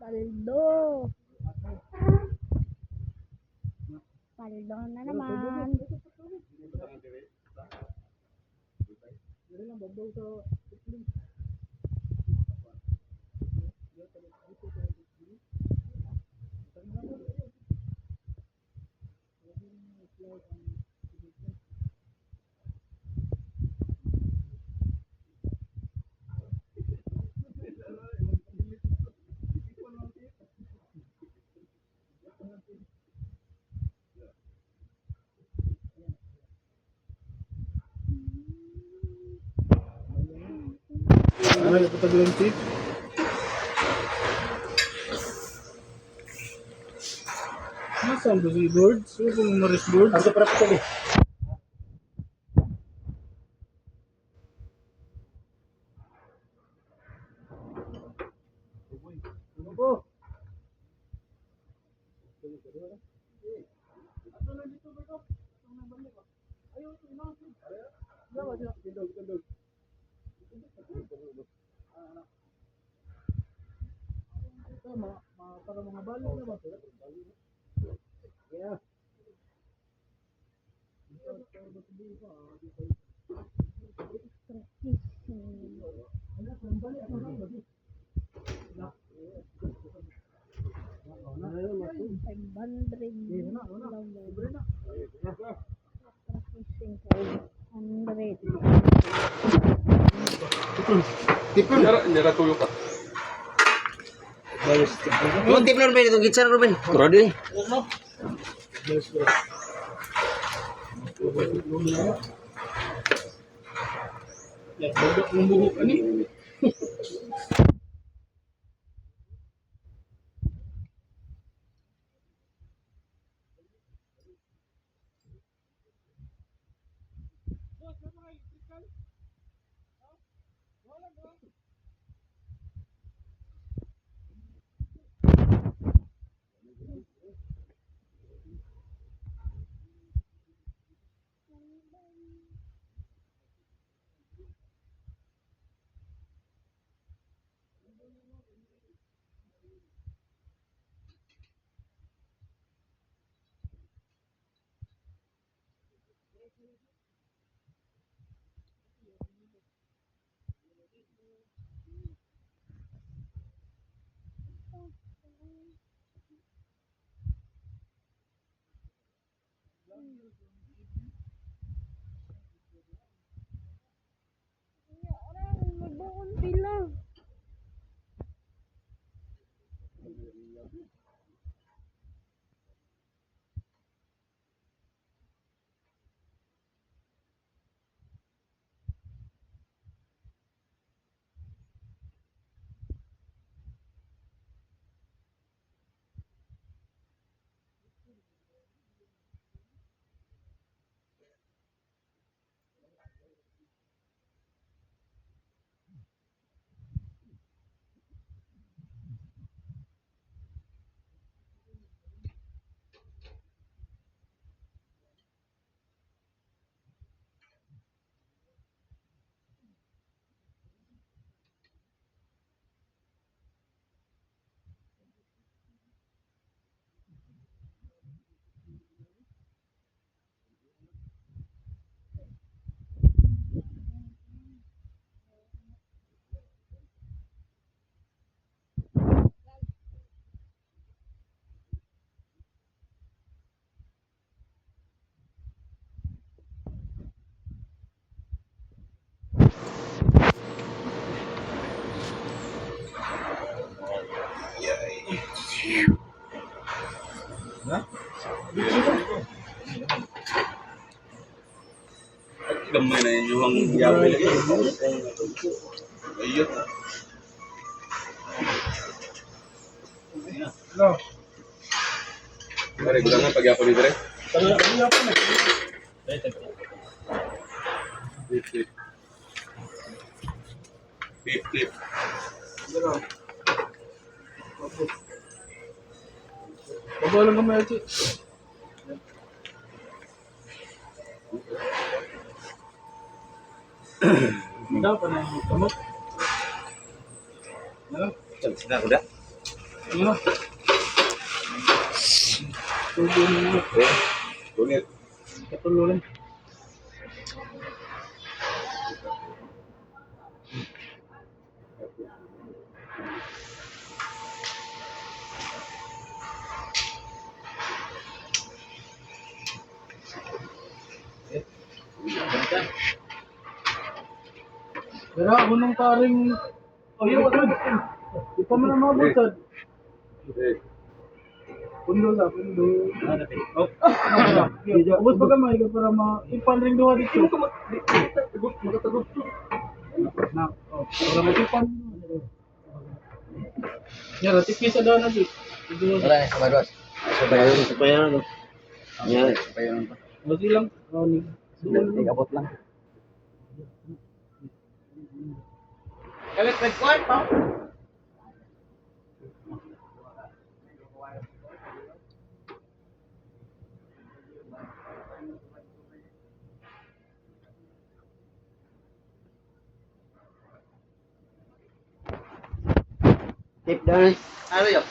Paldo. Paldo na naman. Ay, pataglantik. Nasaan ba si board? Sino kung maris board? Ang super patuloy. Para mga balo na ba? Yeah. Tipon. Nira tuyo ka. Yung tip na Ruben, itong gitsa Ruben. Ready? Ya, bodok ng buhok ani. Magbuon sila. Gamay na yung yabe lagi. Ayun. Ano? Pare, gulang nga pag-yapon ni Dre. Ano po na? Flip, flip. Flip, flip. Ano? Baba lang kami, Achi. Hindi pa na yung kamot. Ano? Sila kuda. Ano? Tubo na yun. Lunit. Katululan. Pero ako nung paring... Oh, yun, wala. Di pa man ang mga butad. Eh, Pundo sa, pundo. Oh, ubos pa kamay ka para ma-ipan rin doon dito. Magatagot. Na, oh, para mag-ipan. Yan, tipis sa doon na dito. Wala na, kumados. Supayan, ano? Yan, supayan pa. Masi lang. Oh, ni. Abot lang. Kalit nagkuhan pa. Tip down. Ano yun?